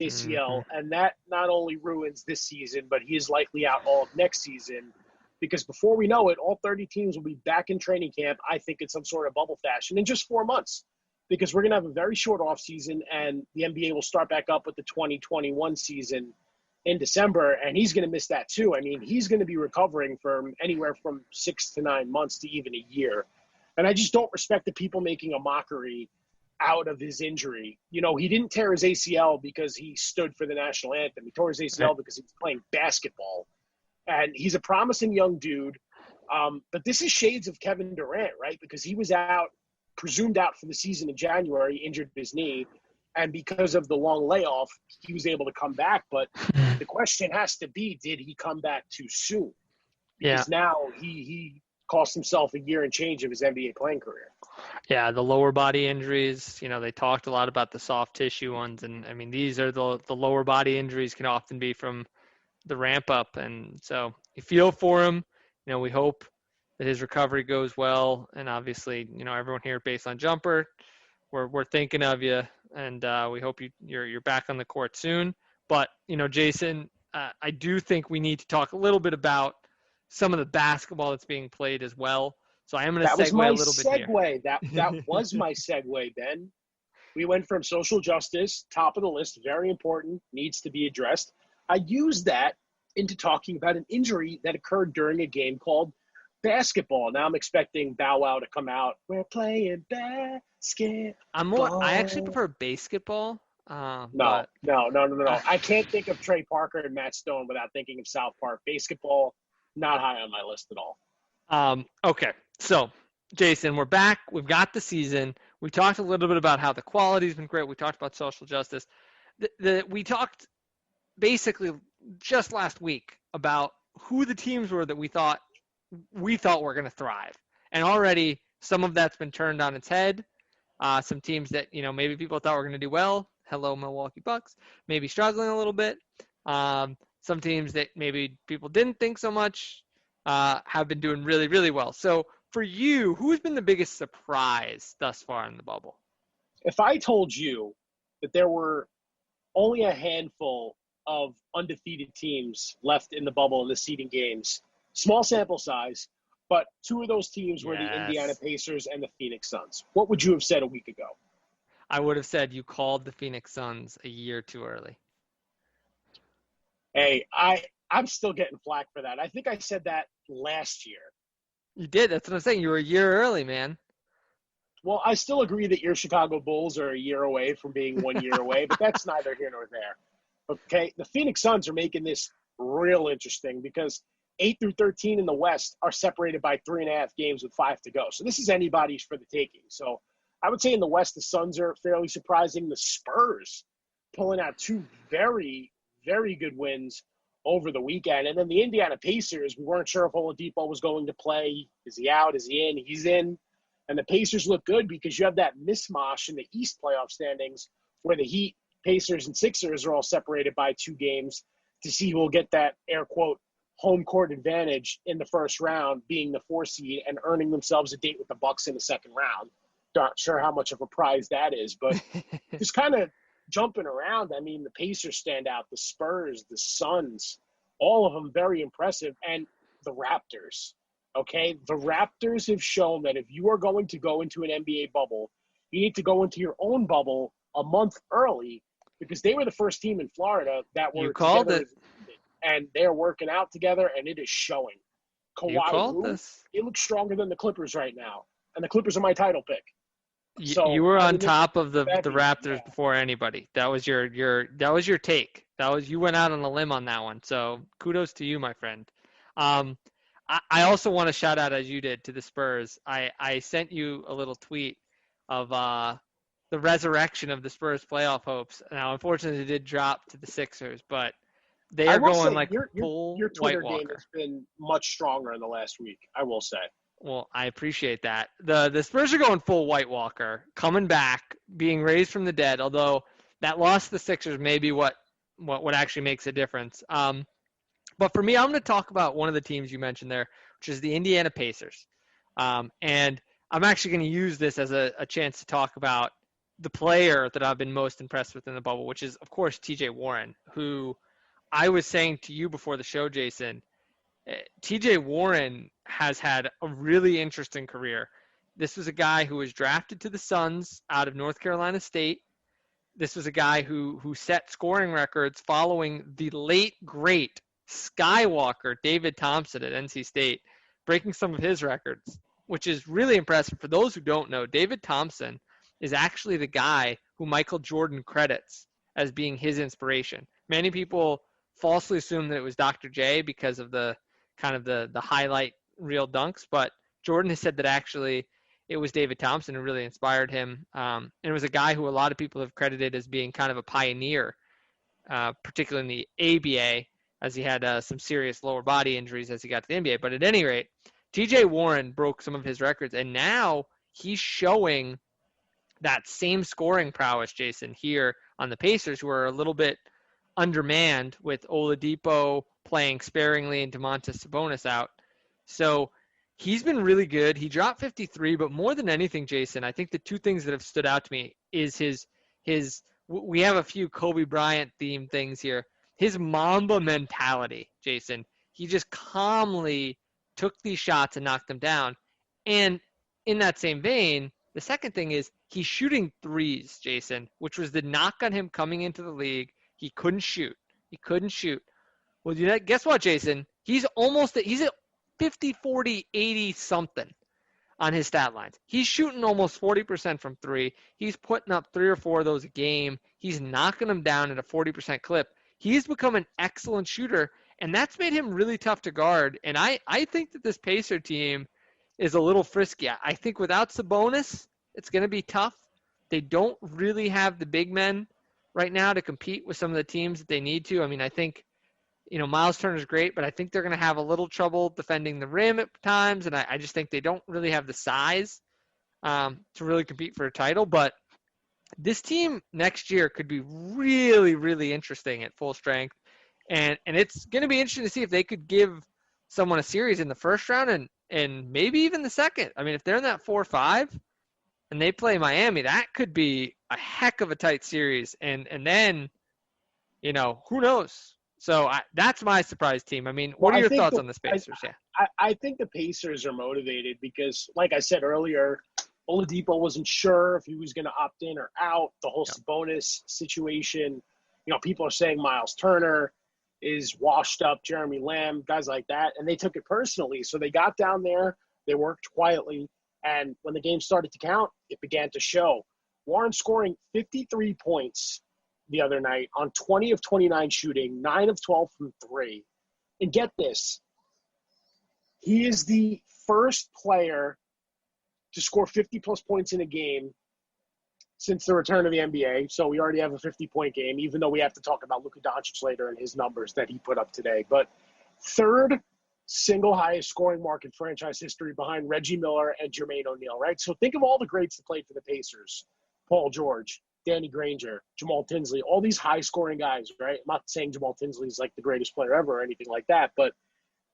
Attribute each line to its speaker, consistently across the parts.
Speaker 1: ACL,
Speaker 2: Mhm.
Speaker 1: and that not only ruins this season, but he is likely out all of next season. Because before we know it, all 30 teams will be back in training camp, I think, in some sort of bubble fashion in just 4 months. Because we're going to have a very short offseason, and the NBA will start back up with the 2021 season in December, and he's going to miss that too. I mean, he's going to be recovering from anywhere from 6 to 9 months to even a year. And I just don't respect the people making a mockery out of his injury. You know, he didn't tear his ACL because he stood for the national anthem. He tore his
Speaker 2: Right.
Speaker 1: ACL because he was playing basketball. And he's a promising young dude. But this is shades of Kevin Durant, right? Because he was out, presumed out for the season in January, injured his knee. And because of the long layoff, he was able to come back. But the question has to be, did he come back too soon?
Speaker 2: Yeah.
Speaker 1: Because now he cost himself a year and change of his NBA playing career.
Speaker 2: Yeah, the lower body injuries, they talked a lot about the soft tissue ones. And I mean, these are the lower body injuries can often be from the ramp up. And so you feel for him. We hope that his recovery goes well. And obviously, everyone here at Baseline Jumper, we're thinking of you. And we hope you're back on the court soon. But, Jason, I do think we need to talk a little bit about some of the basketball that's being played as well. So I am going to
Speaker 1: That was
Speaker 2: segue
Speaker 1: my
Speaker 2: a little bit here.
Speaker 1: segue. That was my segue, Ben. We went from social justice, top of the list, very important, needs to be addressed. I used that into talking about an injury that occurred during a game called basketball. Now I'm expecting Bow Wow to come out. We're playing basketball.
Speaker 2: I actually prefer basketball.
Speaker 1: No,
Speaker 2: But
Speaker 1: no. I can't think of Trey Parker and Matt Stone without thinking of South Park. Basketball, not high on my list at all.
Speaker 2: Okay, so Jason, we're back. We've got the season. We talked a little bit about how the quality's been great. We talked about social justice. We talked basically just last week about who the teams were that we thought were going to thrive, and already some of that's been turned on its head. Some teams that maybe people thought were going to do well. Hello, Milwaukee Bucks. Maybe struggling a little bit. Some teams that maybe people didn't think so much have been doing really, really well. So for you, who's been the biggest surprise thus far in the bubble?
Speaker 1: If I told you that there were only a handful of undefeated teams left in the bubble in the seeding games, small sample size, but two of those teams were the Indiana
Speaker 2: Yes.
Speaker 1: Pacers and the Phoenix Suns, what would you have said a week ago?
Speaker 2: I would have said you called the Phoenix Suns a year too early.
Speaker 1: Hey, I'm still getting flack for that. I think I said that last year.
Speaker 2: You did. That's what I'm saying. You were a year early, man.
Speaker 1: Well, I still agree that your Chicago Bulls are a year away from being 1 year away, but that's neither here nor there. Okay, the Phoenix Suns are making this real interesting because 8 through 13 in the West are separated by 3.5 games with 5 to go. So this is anybody's for the taking. So I would say in the West, the Suns are fairly surprising. The Spurs pulling out two very, very good wins over the weekend. And then the Indiana Pacers, we weren't sure if Oladipo was going to play. Is he out? Is he in? He's in. And the Pacers look good because you have that mishmash in the East playoff standings where the Heat, Pacers, and Sixers are all separated by 2 games to see who will get that, air quote, home court advantage in the first round, being the 4 seed and earning themselves a date with the Bucks in the second round. Not sure how much of a prize that is, but just kind of jumping around. I mean, the Pacers stand out, the Spurs, the Suns, all of them very impressive, and the Raptors. Okay, the Raptors have shown that if you are going to go into an NBA bubble, you need to go into your own bubble a month early because they were the first team in Florida that were
Speaker 2: You called
Speaker 1: together
Speaker 2: it.
Speaker 1: and they're working out together, and it is showing.
Speaker 2: You
Speaker 1: Kawhi,
Speaker 2: called this.
Speaker 1: it looks stronger than the Clippers right now, and the Clippers are my title pick. So
Speaker 2: You were
Speaker 1: I
Speaker 2: on
Speaker 1: mean,
Speaker 2: top of the
Speaker 1: Bevy,
Speaker 2: Raptors
Speaker 1: yeah.
Speaker 2: before anybody. That was your take. You went out on a limb on that one. So kudos to you, my friend. I also want to shout out, as you did, to the Spurs. I sent you a little tweet of the resurrection of the Spurs playoff hopes. Now, unfortunately, it did drop to the Sixers, but they
Speaker 1: I
Speaker 2: are
Speaker 1: will
Speaker 2: going
Speaker 1: say
Speaker 2: like
Speaker 1: your
Speaker 2: full
Speaker 1: Twitter
Speaker 2: White
Speaker 1: game
Speaker 2: Walker.
Speaker 1: has been much stronger in the last week. I will say.
Speaker 2: Well, I appreciate that. The Spurs are going full White Walker, coming back, being raised from the dead. Although that loss to the Sixers may be what actually makes a difference. But for me, I'm going to talk about one of the teams you mentioned there, which is the Indiana Pacers. And I'm actually going to use this as a chance to talk about the player that I've been most impressed with in the bubble, which is, of course, TJ Warren, who I was saying to you before the show, Jason, TJ Warren has had a really interesting career. This was a guy who was drafted to the Suns out of North Carolina State. This was a guy who set scoring records following the late, great Skywalker David Thompson at NC State, breaking some of his records, which is really impressive. For those who don't know, David Thompson is actually the guy who Michael Jordan credits as being his inspiration. Many people falsely assume that it was Dr. J because of the kind of the highlight reel dunks, but Jordan has said that actually it was David Thompson who really inspired him. And it was a guy who a lot of people have credited as being kind of a pioneer, particularly in the ABA, as he had some serious lower body injuries as he got to the NBA. But at any rate, TJ Warren broke some of his records, and now he's showing that same scoring prowess, Jason, here on the Pacers, who are a little bit undermanned with Oladipo playing sparingly and Domantas Sabonis out. So he's been really good. He dropped 53, but more than anything, Jason, I think the two things that have stood out to me is his we have a few Kobe Bryant themed things here. His Mamba mentality, Jason. He just calmly took these shots and knocked them down. And in that same vein, the second thing is he's shooting threes, Jason, which was the knock on him coming into the league. He couldn't shoot. Well, guess what, Jason? He's at 50, 40, 80 something on his stat lines. He's shooting almost 40% from three. He's putting up 3 or 4 of those a game. He's knocking them down at a 40% clip. He's become an excellent shooter, and that's made him really tough to guard. And I think that this Pacer team is a little frisky. I think without Sabonis, it's going to be tough. They don't really have the big men right now to compete with some of the teams that they need to. I mean, I think, Miles Turner's great, but I think they're going to have a little trouble defending the rim at times, and I just think they don't really have the size to really compete for a title. But this team next year could be really, really interesting at full strength, and it's going to be interesting to see if they could give someone a series in the first round and maybe even the second. I mean, if they're in that 4-5 and they play Miami, that could be a heck of a tight series, and then, who knows? So that's my surprise team. I mean, what are your thoughts on the Pacers?
Speaker 1: I think the Pacers are motivated because, like I said earlier, Oladipo wasn't sure if he was going to opt in or out. The whole Sabonis situation, people are saying Miles Turner is washed up, Jeremy Lamb, guys like that, and they took it personally. So they got down there, they worked quietly, and when the game started to count, it began to show. Warren scoring 53 points the other night on 20 of 29 shooting, 9 of 12 from 3. And get this, he is the first player to score 50-plus points in a game since the return of the NBA. So we already have a 50-point game, even though we have to talk about Luka Doncic later and his numbers that he put up today. But third single highest scoring mark in franchise history behind Reggie Miller and Jermaine O'Neal, right? So think of all the greats that played for the Pacers. Paul George, Danny Granger, Jamal Tinsley, all these high-scoring guys, right? I'm not saying Jamal Tinsley is like the greatest player ever or anything like that, but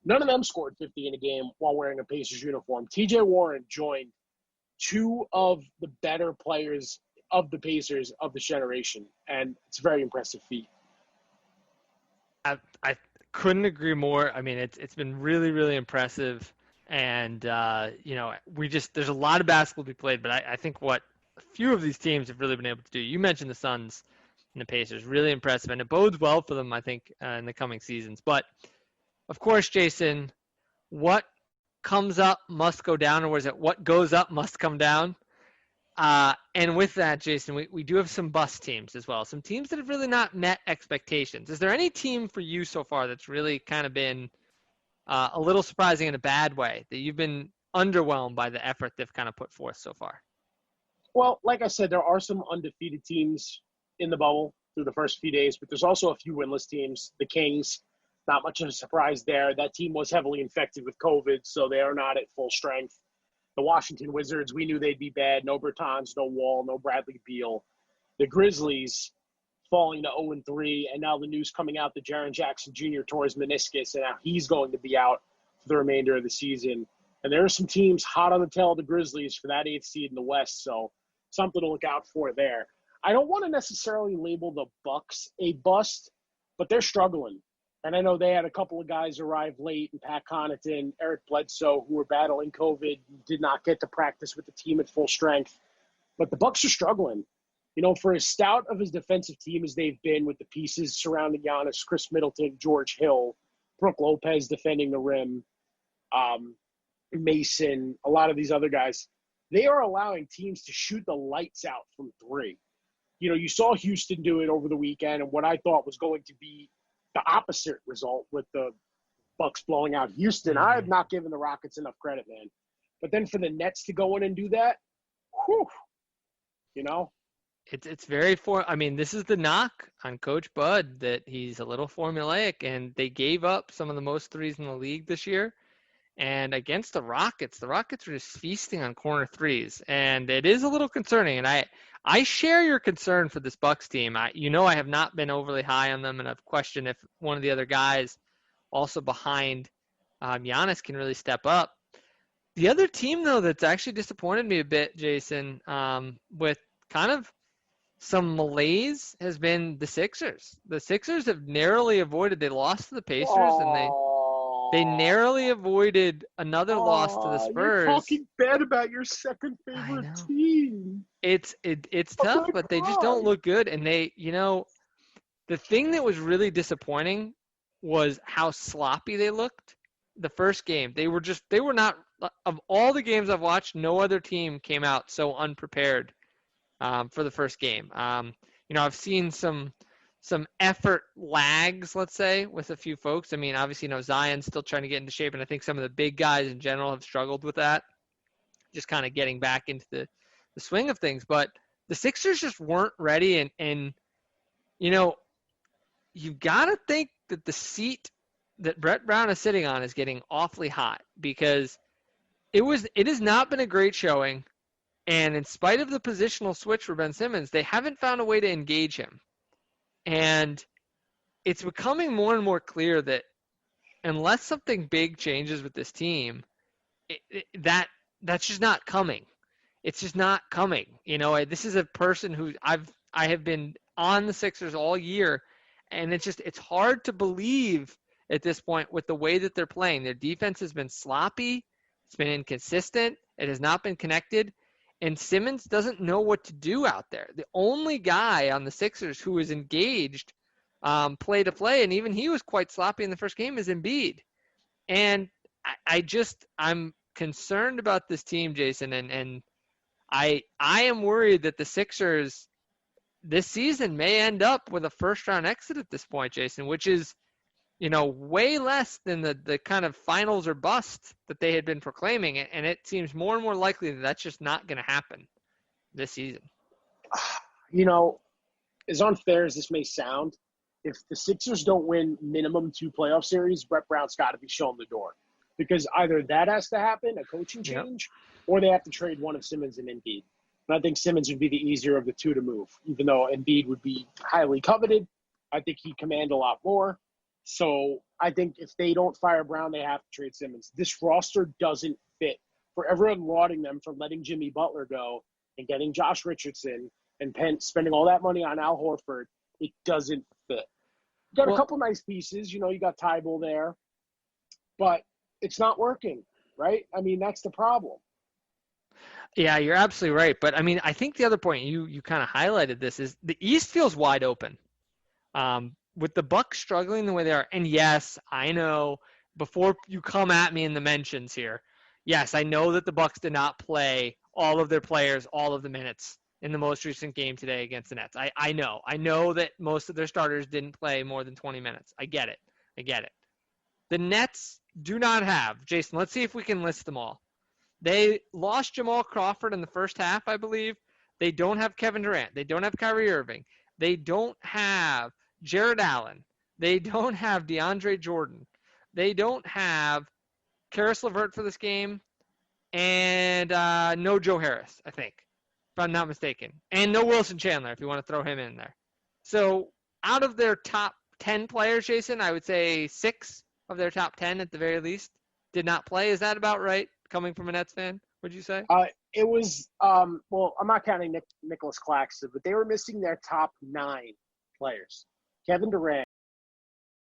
Speaker 1: none of them scored 50 in a game while wearing a Pacers uniform. TJ Warren joined 2 of the better players of the Pacers of this generation, and it's a very impressive feat.
Speaker 2: I couldn't agree more. I mean, it's been really, really impressive, and there's a lot of basketball to be played, but I think what a few of these teams have really been able to do. You mentioned the Suns and the Pacers, really impressive, and it bodes well for them, I think, in the coming seasons. But, of course, Jason, what comes up must go down, or was it what goes up must come down? And with that, Jason, we do have some bust teams as well, some teams that have really not met expectations. Is there any team for you so far that's really kind of been a little surprising in a bad way, that you've been underwhelmed by the effort they've kind of put forth so far?
Speaker 1: Well, like I said, there are some undefeated teams in the bubble through the first few days, but there's also a few winless teams. The Kings, not much of a surprise there. That team was heavily infected with COVID, so they are not at full strength. The Washington Wizards, we knew they'd be bad. No Bertans, no Wall, no Bradley Beal. The Grizzlies falling to 0-3, and now the news coming out that Jaren Jackson Jr. tore his meniscus, and now he's going to be out for the remainder of the season. And there are some teams hot on the tail of the Grizzlies for that 8th seed in the West, so something to look out for there. I don't want to necessarily label the Bucks a bust, but they're struggling. And I know they had a couple of guys arrive late, and Pat Connaughton, Eric Bledsoe, who were battling COVID, did not get to practice with the team at full strength. But the Bucks are struggling. You know, for as stout of his defensive team as they've been with the pieces surrounding Giannis, Chris Middleton, George Hill, Brook Lopez defending the rim, Mason, a lot of these other guys, they are allowing teams to shoot the lights out from three. You know, you saw Houston do it over the weekend, and what I thought was going to be the opposite result with the Bucks blowing out Houston. I have not given the Rockets enough credit, man. But then for the Nets to go in and do that, whew, you know?
Speaker 2: It's very I mean, this is the knock on Coach Bud, that he's a little formulaic, and they gave up some of the most threes in the league this year. And against the Rockets are just feasting on corner threes, and it is a little concerning. And I share your concern for this Bucks team. I have not been overly high on them, and I've questioned if one of the other guys, also behind Giannis, can really step up. The other team, though, that's actually disappointed me a bit, Jason, with kind of some malaise, has been the Sixers. The Sixers have narrowly avoided. They lost to the Pacers, and they narrowly avoided another loss to the Spurs.
Speaker 1: You're talking bad about your second favorite team.
Speaker 2: It's tough, but they just don't look good. And they, the thing that was really disappointing was how sloppy they looked the first game. They were not, of all the games I've watched, no other team came out so unprepared for the first game. I've seen some effort lags, let's say, with a few folks. I mean, obviously, Zion's still trying to get into shape, and I think some of the big guys in general have struggled with that, just kind of getting back into the swing of things. But the Sixers just weren't ready, and you've got to think that the seat that Brett Brown is sitting on is getting awfully hot, because it has not been a great showing. And in spite of the positional switch for Ben Simmons, they haven't found a way to engage him. And it's becoming more and more clear that unless something big changes with this team, that's just not coming. It's just not coming. This is a person who I have been on the Sixers all year, and it's hard to believe at this point with the way that they're playing. Their defense has been sloppy. It's been inconsistent. It has not been connected. And Simmons doesn't know what to do out there. The only guy on the Sixers who is engaged play to play, and even he was quite sloppy in the first game, is Embiid. And I'm concerned about this team, Jason, and I am worried that the Sixers this season may end up with a first-round exit at this point, Jason, which is, way less than the kind of finals or bust that they had been proclaiming. And it seems more and more likely that that's just not going to happen this season.
Speaker 1: As unfair as this may sound, if the Sixers don't win minimum 2 playoff series, Brett Brown's got to be shown the door. Because either that has to happen, a coaching change, or they have to trade one of Simmons and Embiid. And I think Simmons would be the easier of the two to move, even though Embiid would be highly coveted. I think he'd command a lot more. So I think if they don't fire Brown, they have to trade Simmons. This roster doesn't fit. For everyone lauding them for letting Jimmy Butler go and getting Josh Richardson and spending all that money on Al Horford, it doesn't fit. You got a couple nice pieces. You got Tybal there. But it's not working, right? I mean, that's the problem.
Speaker 2: Yeah, you're absolutely right. But, I mean, I think the other point, you kind of highlighted this, is the East feels wide open. With the Bucks struggling the way they are, and yes, I know, before you come at me in the mentions here, yes, I know that the Bucks did not play all of their players all of the minutes in the most recent game today against the Nets. I know that most of their starters didn't play more than 20 minutes. I get it. The Nets do not have, Jason, let's see if we can list them all. They lost Jamal Crawford in the first half, I believe. They don't have Kevin Durant. They don't have Kyrie Irving. They don't have Jared Allen. They don't have DeAndre Jordan. They don't have Karis LeVert for this game. And no Joe Harris, I think, if I'm not mistaken. And no Wilson Chandler, if you want to throw him in there. So out of their top 10 players, Jason, I would say 6 of their top 10 at the very least did not play. Is that about right, coming from a Nets fan, would you say?
Speaker 1: it was well, I'm not counting Nicholas Claxton, but they were missing their top 9 players. Kevin Durant,